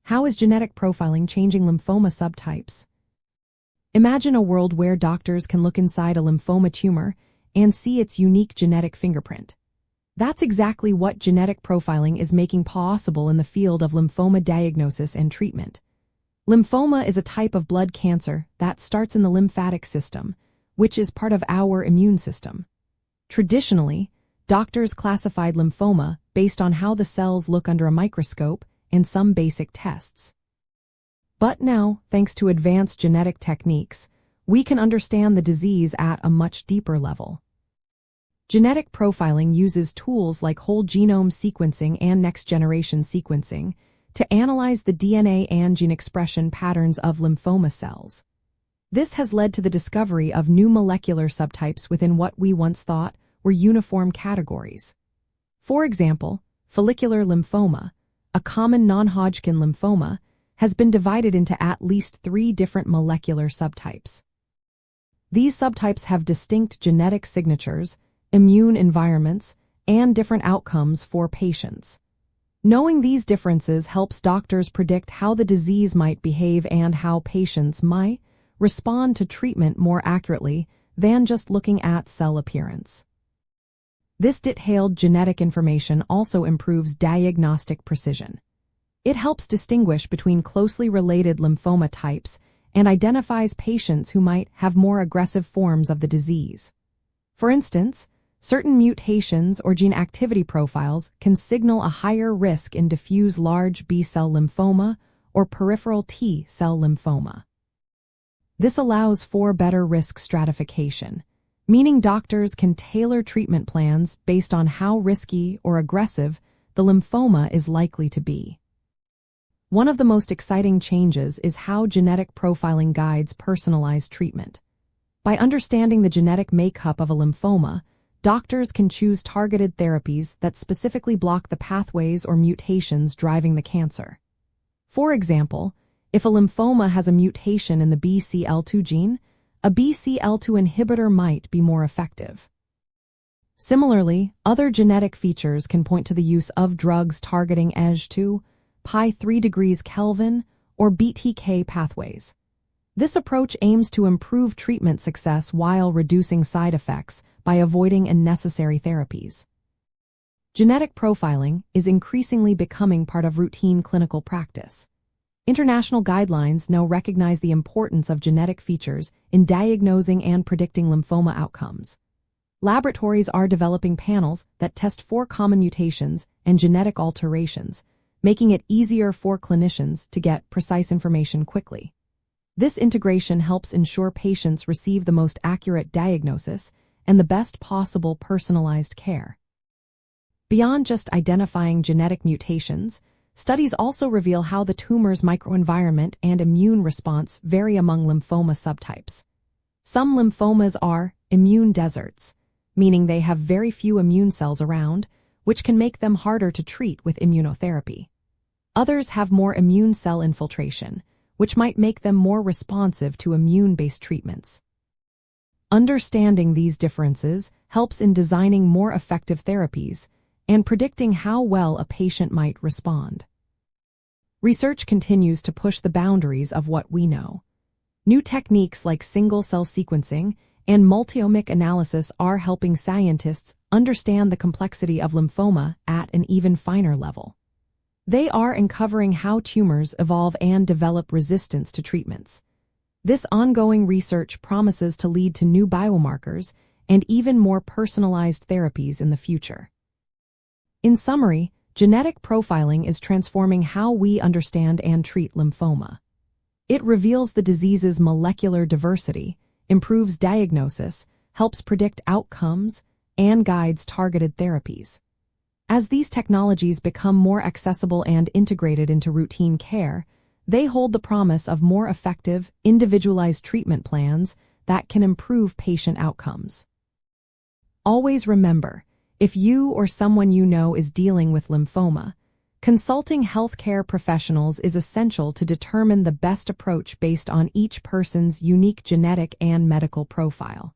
How is genetic profiling changing lymphoma subtypes? Imagine a world where doctors can look inside a lymphoma tumor and see its unique genetic fingerprint. That's exactly what genetic profiling is making possible in the field of lymphoma diagnosis and treatment. Lymphoma is a type of blood cancer that starts in the lymphatic system, which is part of our immune system. Traditionally, doctors classified lymphoma based on how the cells look under a microscope and some basic tests. But now, thanks to advanced genetic techniques, we can understand the disease at a much deeper level. Genetic profiling uses tools like whole genome sequencing and next-generation sequencing to analyze the DNA and gene expression patterns of lymphoma cells. This has led to the discovery of new molecular subtypes within what we once thought were uniform categories. For example, follicular lymphoma, a common non-Hodgkin lymphoma, has been divided into at least 3 different molecular subtypes. These subtypes have distinct genetic signatures, immune environments, and different outcomes for patients. Knowing these differences helps doctors predict how the disease might behave and how patients might respond to treatment more accurately than just looking at cell appearance. This detailed genetic information also improves diagnostic precision. It helps distinguish between closely related lymphoma types and identifies patients who might have more aggressive forms of the disease. For instance, certain mutations or gene activity profiles can signal a higher risk in diffuse large B-cell lymphoma or peripheral T-cell lymphoma. This allows for better risk stratification, meaning doctors can tailor treatment plans based on how risky or aggressive the lymphoma is likely to be. One of the most exciting changes is how genetic profiling guides personalized treatment. By understanding the genetic makeup of a lymphoma, doctors can choose targeted therapies that specifically block the pathways or mutations driving the cancer. For example, if a lymphoma has a mutation in the BCL2 gene, a BCL2 inhibitor might be more effective. Similarly, other genetic features can point to the use of drugs targeting EJ2, pi 3 degrees Kelvin, or BTK pathways. This approach aims to improve treatment success while reducing side effects by avoiding unnecessary therapies. Genetic profiling is increasingly becoming part of routine clinical practice. International guidelines now recognize the importance of genetic features in diagnosing and predicting lymphoma outcomes. Laboratories are developing panels that test for common mutations and genetic alterations, making it easier for clinicians to get precise information quickly. This integration helps ensure patients receive the most accurate diagnosis and the best possible personalized care. Beyond just identifying genetic mutations, studies also reveal how the tumor's microenvironment and immune response vary among lymphoma subtypes. Some lymphomas are immune deserts, meaning they have very few immune cells around, which can make them harder to treat with immunotherapy. Others have more immune cell infiltration, which might make them more responsive to immune-based treatments. Understanding these differences helps in designing more effective therapies and predicting how well a patient might respond. Research continues to push the boundaries of what we know. New techniques like single-cell sequencing and multiomic analysis are helping scientists understand the complexity of lymphoma at an even finer level. They are uncovering how tumors evolve and develop resistance to treatments. This ongoing research promises to lead to new biomarkers and even more personalized therapies in the future. In summary, genetic profiling is transforming how we understand and treat lymphoma. It reveals the disease's molecular diversity, improves diagnosis, helps predict outcomes, and guides targeted therapies. As these technologies become more accessible and integrated into routine care, they hold the promise of more effective, individualized treatment plans that can improve patient outcomes. Always remember, if you or someone you know is dealing with lymphoma, consulting healthcare professionals is essential to determine the best approach based on each person's unique genetic and medical profile.